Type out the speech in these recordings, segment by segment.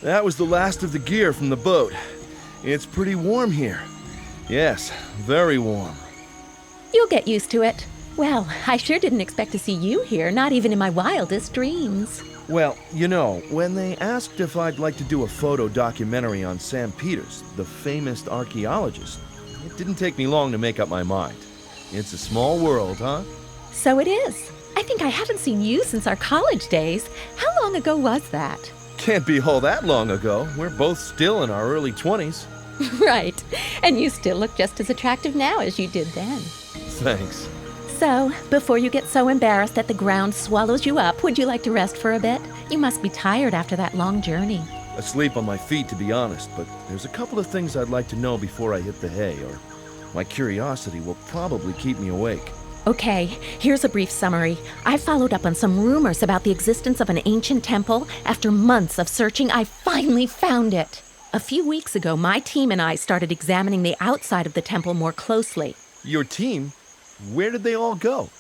That was the last of the gear from the boat. It's pretty warm here. Yes, very warm. You'll get used to it. Well, I sure didn't expect to see you here, not even in my wildest dreams. Well, you know, when they asked if I'd like to do a photo documentary on Sam Peters, the famous archaeologist, it didn't take me long to make up my mind. It's a small world, huh? So it is. I think I haven't seen you since our college days. How long ago was that? Can't be all that long ago. We're both still in our early 20s. Right. And you still look just as attractive now as you did then. Thanks. So, before you get so embarrassed that the ground swallows you up, would you like to rest for a bit? You must be tired after that long journey. Asleep on my feet, to be honest, but there's a couple of things I'd like to know before I hit the hay, or my curiosity will probably keep me awake. Okay, here's a brief summary. I followed up on some rumors about the existence of an ancient temple. After months of searching, I finally found it. A few weeks ago, my team and I started examining the outside of the temple more closely. Your team? Where did they all go?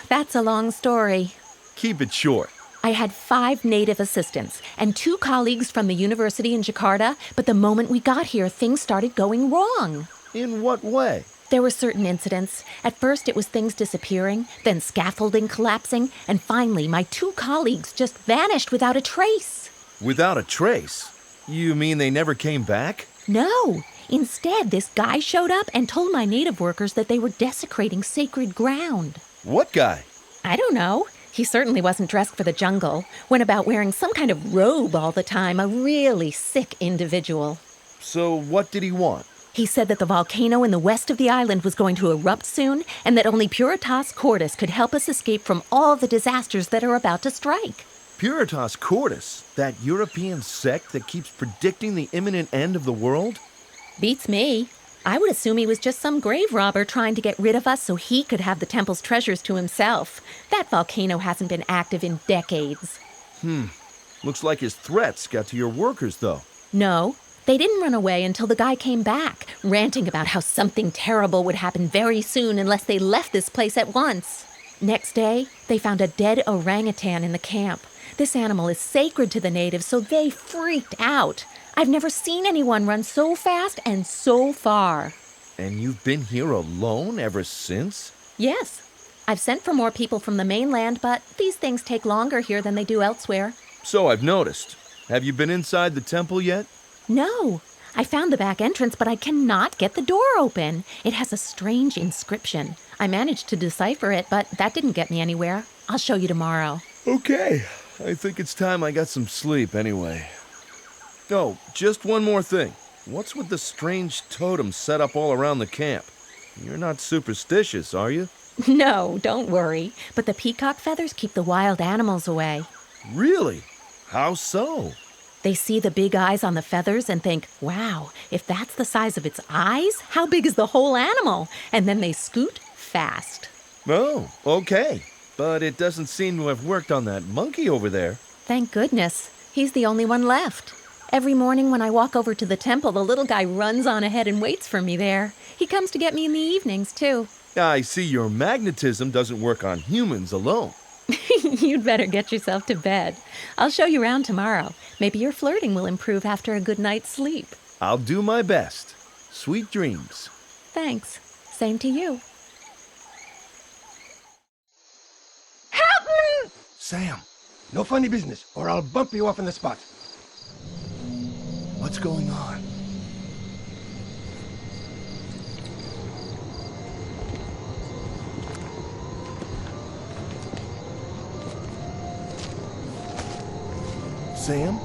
That's a long story. Keep it short. I had 5 native assistants and 2 colleagues from the university in Jakarta, but the moment we got here, things started going wrong. In what way? There were certain incidents. At first, it was things disappearing, then scaffolding collapsing, and finally, my 2 colleagues just vanished without a trace. Without a trace? You mean they never came back? No. Instead, this guy showed up and told my native workers that they were desecrating sacred ground. What guy? I don't know. He certainly wasn't dressed for the jungle. Went about wearing some kind of robe all the time, a really sick individual. So what did he want? He said that the volcano in the west of the island was going to erupt soon, and that only Puritas Cordis could help us escape from all the disasters that are about to strike. Puritas Cordis? That European sect that keeps predicting the imminent end of the world? Beats me. I would assume he was just some grave robber trying to get rid of us so he could have the temple's treasures to himself. That volcano hasn't been active in decades. Looks like his threats got to your workers, though. No, they didn't run away until the guy came back, ranting about how something terrible would happen very soon unless they left this place at once. Next day, they found a dead orangutan in the camp. This animal is sacred to the natives, so they freaked out. I've never seen anyone run so fast and so far. And you've been here alone ever since? Yes. I've sent for more people from the mainland, but these things take longer here than they do elsewhere. So I've noticed. Have you been inside the temple yet? No. I found the back entrance, but I cannot get the door open. It has a strange inscription. I managed to decipher it, but that didn't get me anywhere. I'll show you tomorrow. Okay. I think it's time I got some sleep anyway. Oh, just one more thing. What's with the strange totems set up all around the camp? You're not superstitious, are you? No, don't worry. But the peacock feathers keep the wild animals away. Really? How so? They see the big eyes on the feathers and think, wow, if that's the size of its eyes, how big is the whole animal? And then they scoot fast. Oh, okay. But it doesn't seem to have worked on that monkey over there. Thank goodness. He's the only one left. Every morning when I walk over to the temple, the little guy runs on ahead and waits for me there. He comes to get me in the evenings, too. I see your magnetism doesn't work on humans alone. You'd better get yourself to bed. I'll show you around tomorrow. Maybe your flirting will improve after a good night's sleep. I'll do my best. Sweet dreams. Thanks. Same to you. Help me! Sam, no funny business, or I'll bump you off in the spot. What's going on? Sam?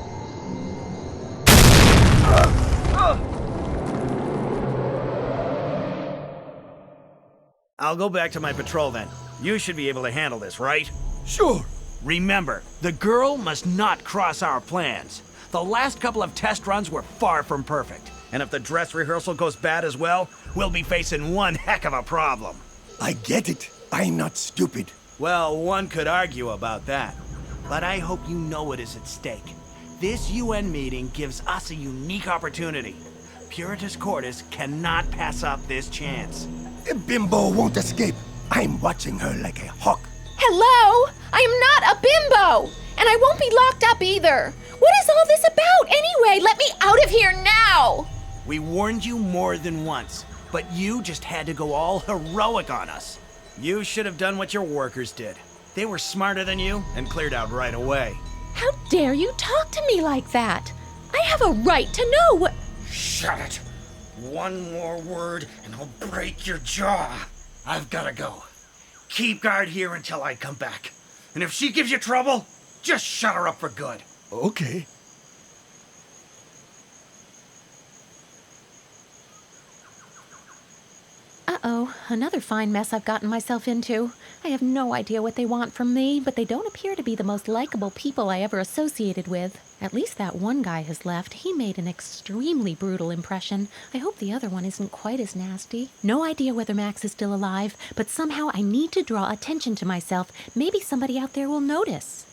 I'll go back to my patrol then. You should be able to handle this, right? Sure. Remember, the girl must not cross our plans. The last couple of test runs were far from perfect. And if the dress rehearsal goes bad as well, we'll be facing one heck of a problem. I get it. I'm not stupid. Well, one could argue about that. But I hope you know what is at stake. This UN meeting gives us a unique opportunity. Puritas Cordis cannot pass up this chance. The bimbo won't escape. I'm watching her like a hawk. Hello? I am not a bimbo! And I won't be locked up either. What is all this about anyway? Let me out of here now! We warned you more than once, but you just had to go all heroic on us. You should have done what your workers did. They were smarter than you and cleared out right away. How dare you talk to me like that? I have a right to know what... Shut it! One more word and I'll break your jaw. I've gotta go. Keep guard here until I come back. And if she gives you trouble, just shut her up for good. Okay. Uh-oh, another fine mess I've gotten myself into. I have no idea what they want from me, but they don't appear to be the most likable people I ever associated with. At least that one guy has left. He made an extremely brutal impression. I hope the other one isn't quite as nasty. No idea whether Max is still alive, but somehow I need to draw attention to myself. Maybe somebody out there will notice.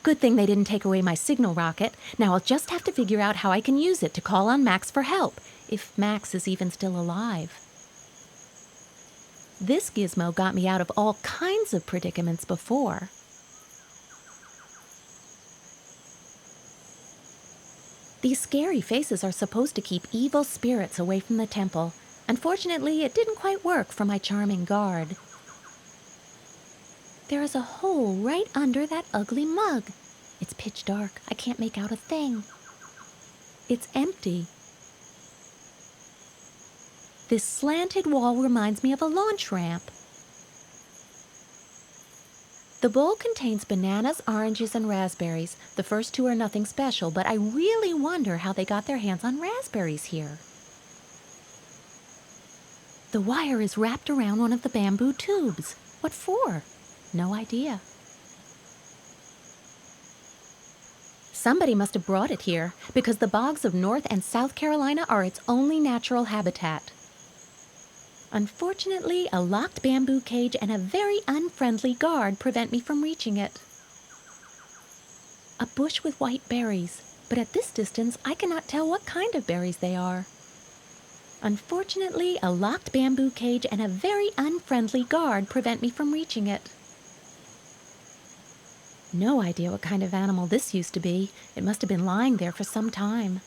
Good thing they didn't take away my signal rocket. Now I'll just have to figure out how I can use it to call on Max for help, if Max is even still alive. This gizmo got me out of all kinds of predicaments before. These scary faces are supposed to keep evil spirits away from the temple. Unfortunately, it didn't quite work for my charming guard. There is a hole right under that ugly mug. It's pitch dark. I can't make out a thing. It's empty. This slanted wall reminds me of a launch ramp. The bowl contains bananas, oranges, and raspberries. The first two are nothing special, but I really wonder how they got their hands on raspberries here. The wire is wrapped around one of the bamboo tubes. What for? No idea. Somebody must have brought it here, because the bogs of North and South Carolina are its only natural habitat. Unfortunately, a locked bamboo cage and a very unfriendly guard prevent me from reaching it. A bush with white berries, but at this distance I cannot tell what kind of berries they are. Unfortunately, a locked bamboo cage and a very unfriendly guard prevent me from reaching it. No idea what kind of animal this used to be. It must have been lying there for some time.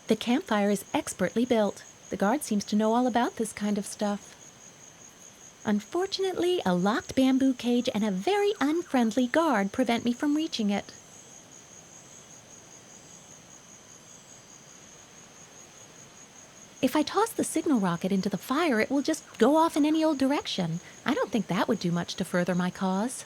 The campfire is expertly built. The guard seems to know all about this kind of stuff. Unfortunately, a locked bamboo cage and a very unfriendly guard prevent me from reaching it. If I toss the signal rocket into the fire, it will just go off in any old direction. I don't think that would do much to further my cause.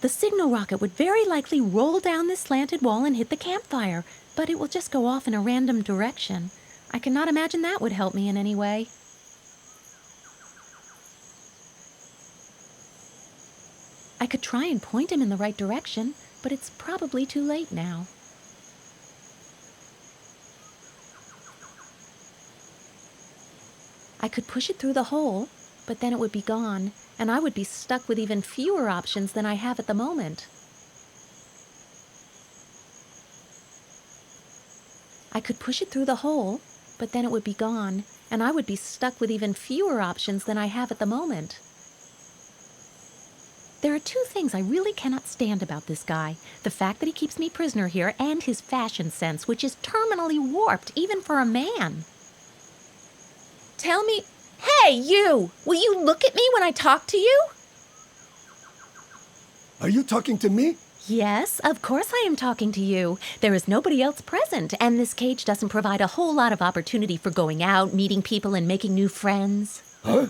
The signal rocket would very likely roll down this slanted wall and hit the campfire, but it will just go off in a random direction. I cannot imagine that would help me in any way. I could try and point him in the right direction, but it's probably too late now. I could push it through the hole, but then it would be gone, and I would be stuck with even fewer options than I have at the moment. I could push it through the hole, but then it would be gone, and I would be stuck with even fewer options than I have at the moment. There are two things I really cannot stand about this guy. The fact that he keeps me prisoner here, and his fashion sense, which is terminally warped, even for a man. Tell me... Hey, you! Will you look at me when I talk to you? Are you talking to me? Yes, of course I am talking to you. There is nobody else present, and this cage doesn't provide a whole lot of opportunity for going out, meeting people, and making new friends. Huh?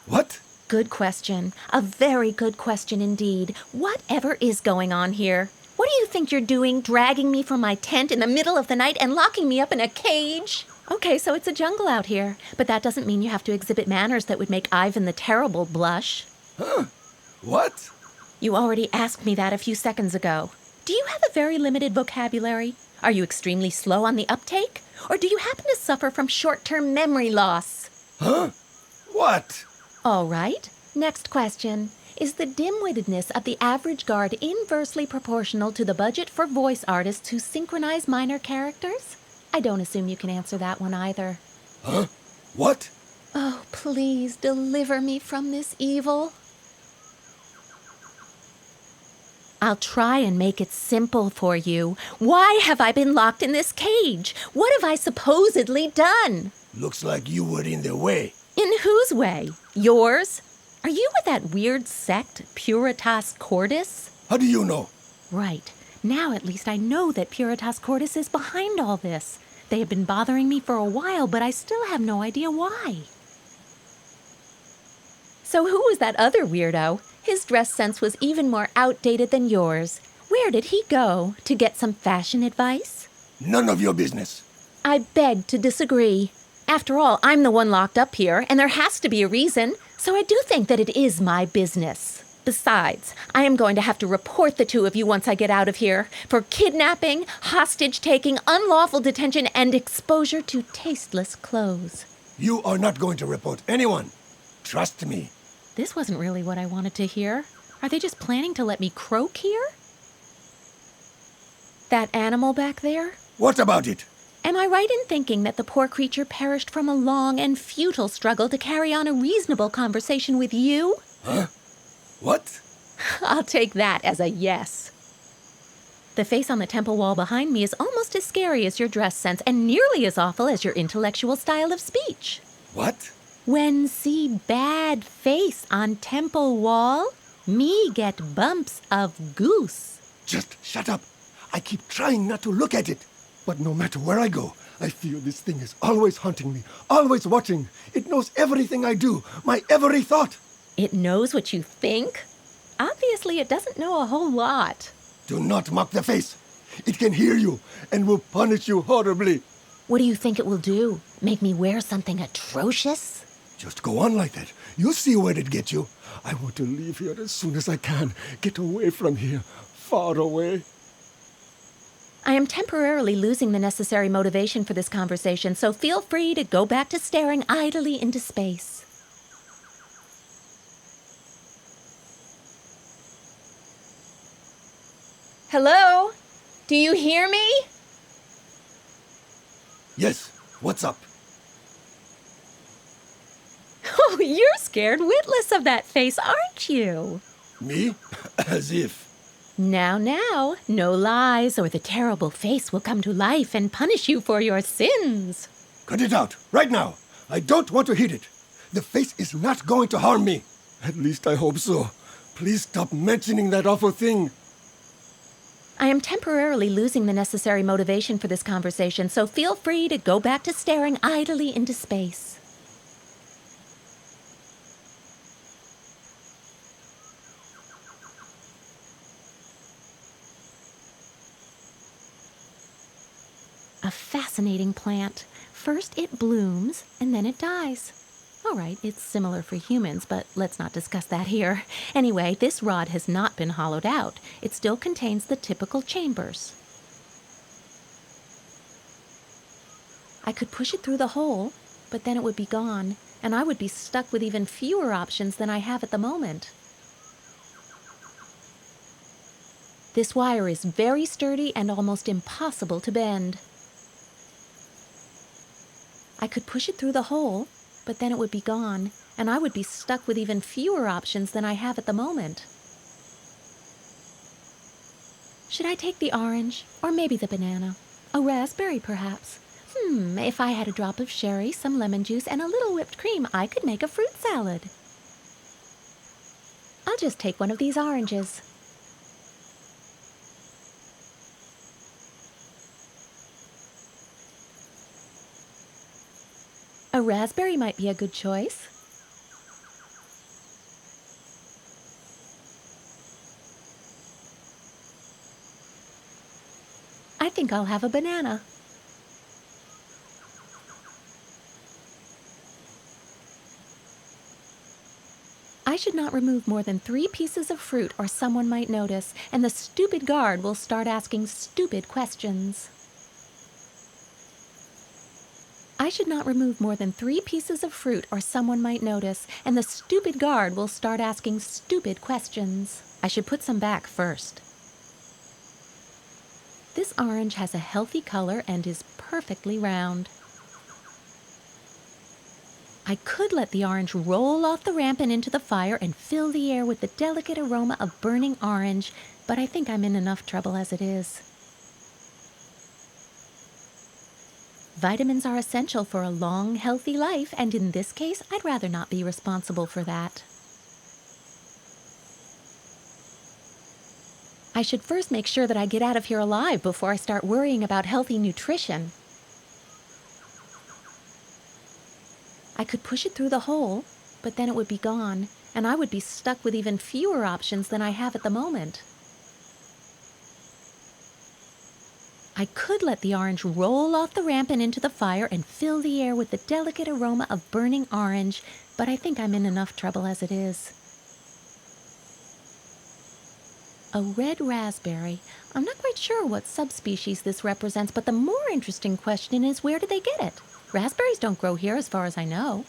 What? Good question. A very good question indeed. Whatever is going on here? What do you think you're doing, dragging me from my tent in the middle of the night and locking me up in a cage? Okay, so it's a jungle out here, but that doesn't mean you have to exhibit manners that would make Ivan the Terrible blush. Huh? What? You already asked me that a few seconds ago. Do you have a very limited vocabulary? Are you extremely slow on the uptake? Or do you happen to suffer from short-term memory loss? Huh? What? All right. Next question. Is the dim-wittedness of the average guard inversely proportional to the budget for voice artists who synchronize minor characters? I don't assume you can answer that one either. Huh? What? Oh, please deliver me from this evil. I'll try and make it simple for you. Why have I been locked in this cage? What have I supposedly done? Looks like you were in the way. In whose way? Yours? Are you with that weird sect, Puritas Cordis? How do you know? Right. Now at least I know that Puritas Cordis is behind all this. They have been bothering me for a while, but I still have no idea why. So who was that other weirdo? His dress sense was even more outdated than yours. Where did he go? To get some fashion advice? None of your business. I beg to disagree. After all, I'm the one locked up here, and there has to be a reason. So I do think that it is my business. Besides, I am going to have to report the two of you once I get out of here for kidnapping, hostage-taking, unlawful detention, and exposure to tasteless clothes. You are not going to report anyone. Trust me. This wasn't really what I wanted to hear. Are they just planning to let me croak here? That animal back there? What about it? Am I right in thinking that the poor creature perished from a long and futile struggle to carry on a reasonable conversation with you? Huh? What? I'll take that as a yes. The face on the temple wall behind me is almost as scary as your dress sense and nearly as awful as your intellectual style of speech. What? When see bad face on temple wall, me get bumps of goose. Just shut up. I keep trying not to look at it. But no matter where I go, I feel this thing is always haunting me, always watching. It knows everything I do, my every thought. It knows what you think? Obviously, it doesn't know a whole lot. Do not mock the face. It can hear you and will punish you horribly. What do you think it will do? Make me wear something atrocious? Just go on like that. You'll see where it gets you. I want to leave here as soon as I can. Get away from here. Far away. I am temporarily losing the necessary motivation for this conversation, so feel free to go back to staring idly into space. Hello? Do you hear me? Yes, what's up? Oh, you're scared witless of that face, aren't you? Me? As if. Now, no lies, or the terrible face will come to life and punish you for your sins. Cut it out, right now. I don't want to hear it. The face is not going to harm me. At least I hope so. Please stop mentioning that awful thing. I am temporarily losing the necessary motivation for this conversation, so feel free to go back to staring idly into space. A fascinating plant. First it blooms, and then it dies. All right, it's similar for humans, but let's not discuss that here. Anyway, this rod has not been hollowed out. It still contains the typical chambers. I could push it through the hole, but then it would be gone, and I would be stuck with even fewer options than I have at the moment. This wire is very sturdy and almost impossible to bend. I could push it through the hole, but then it would be gone, and I would be stuck with even fewer options than I have at the moment. Should I take the orange, or maybe the banana? A raspberry, perhaps? If I had a drop of sherry, some lemon juice, and a little whipped cream, I could make a fruit salad. I'll just take one of these oranges. A raspberry might be a good choice. I think I'll have a banana. I should not remove more than 3 pieces of fruit or someone might notice, and the stupid guard will start asking stupid questions. I should not remove more than 3 pieces of fruit or someone might notice, and the stupid guard will start asking stupid questions. I should put some back first. This orange has a healthy color and is perfectly round. I could let the orange roll off the ramp and into the fire and fill the air with the delicate aroma of burning orange, but I think I'm in enough trouble as it is. Vitamins are essential for a long, healthy life, and in this case, I'd rather not be responsible for that. I should first make sure that I get out of here alive before I start worrying about healthy nutrition. I could push it through the hole, but then it would be gone, and I would be stuck with even fewer options than I have at the moment. I could let the orange roll off the ramp and into the fire and fill the air with the delicate aroma of burning orange, but I think I'm in enough trouble as it is. A red raspberry. I'm not quite sure what subspecies this represents, but the more interesting question is, where did they get it? Raspberries don't grow here as far as I know.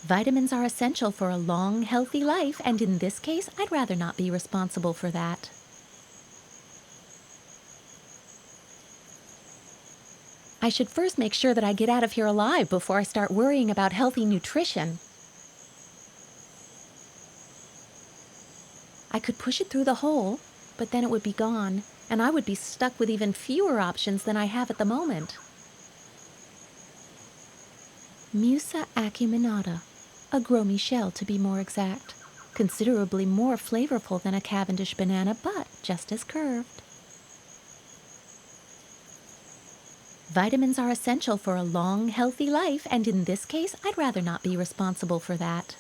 Vitamins are essential for a long, healthy life, and in this case, I'd rather not be responsible for that. I should first make sure that I get out of here alive before I start worrying about healthy nutrition. I could push it through the hole, but then it would be gone, and I would be stuck with even fewer options than I have at the moment. Musa acuminata, a Gros Michel to be more exact. Considerably more flavorful than a Cavendish banana, but just as curved. Vitamins are essential for a long, healthy life, and in this case, I'd rather not be responsible for that.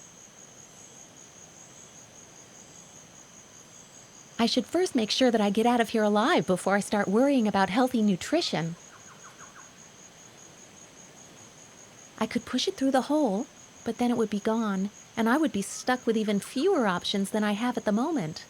I should first make sure that I get out of here alive before I start worrying about healthy nutrition. I could push it through the hole, but then it would be gone, and I would be stuck with even fewer options than I have at the moment.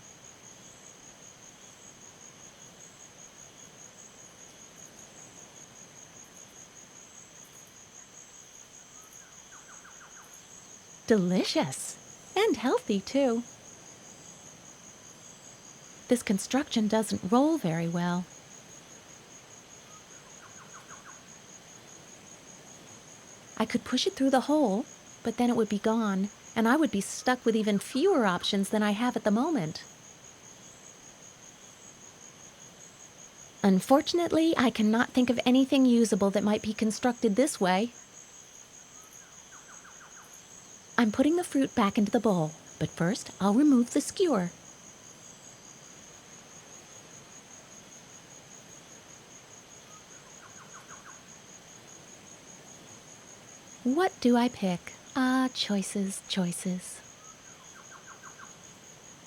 Delicious! And healthy, too. This construction doesn't roll very well. I could push it through the hole, but then it would be gone, and I would be stuck with even fewer options than I have at the moment. Unfortunately, I cannot think of anything usable that might be constructed this way. I'm putting the fruit back into the bowl, but first I'll remove the skewer. What do I pick? Ah, choices, choices.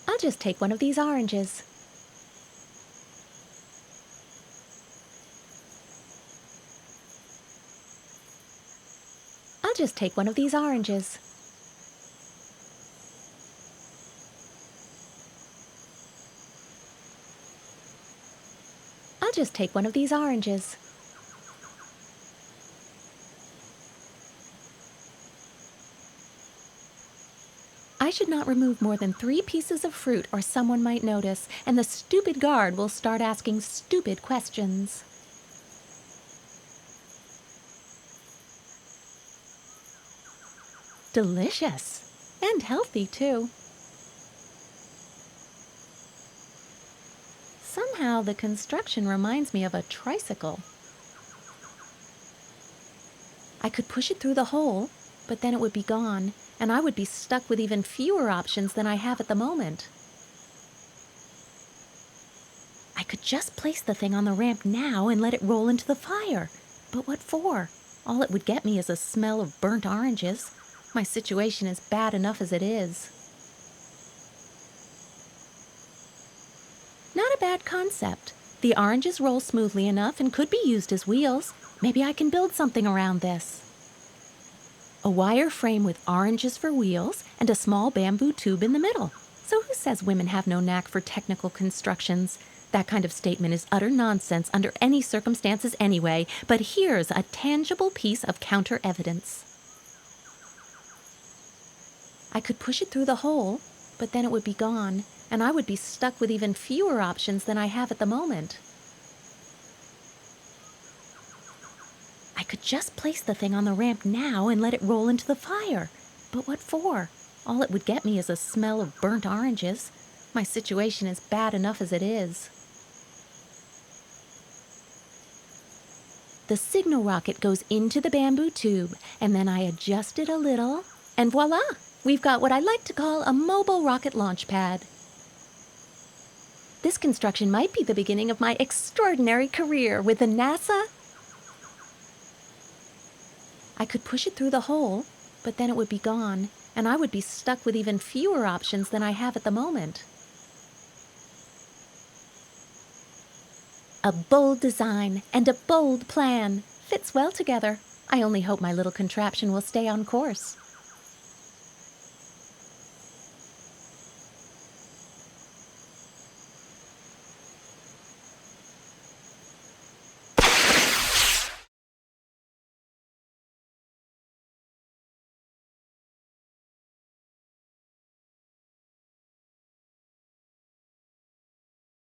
I'll just take one of these oranges. I'll just take one of these oranges. I'll just take one of these oranges. I should not remove more than 3 pieces of fruit or someone might notice, and the stupid guard will start asking stupid questions. Delicious! And healthy, too. Somehow the construction reminds me of a tricycle. I could push it through the hole, but then it would be gone, and I would be stuck with even fewer options than I have at the moment. I could just place the thing on the ramp now and let it roll into the fire. But what for? All it would get me is a smell of burnt oranges. My situation is bad enough as it is. Not a bad concept. The oranges roll smoothly enough and could be used as wheels. Maybe I can build something around this. A wire frame with oranges for wheels and a small bamboo tube in the middle. So who says women have no knack for technical constructions? That kind of statement is utter nonsense under any circumstances anyway, but here's a tangible piece of counter-evidence. I could push it through the hole, but then it would be gone, and I would be stuck with even fewer options than I have at the moment. I could just place the thing on the ramp now and let it roll into the fire. But what for? All it would get me is a smell of burnt oranges. My situation is bad enough as it is. The signal rocket goes into the bamboo tube, and then I adjust it a little, and voila! We've got what I like to call a mobile rocket launch pad. This construction might be the beginning of my extraordinary career with the NASA. I could push it through the hole, but then it would be gone, and I would be stuck with even fewer options than I have at the moment. A bold design and a bold plan fits well together. I only hope my little contraption will stay on course.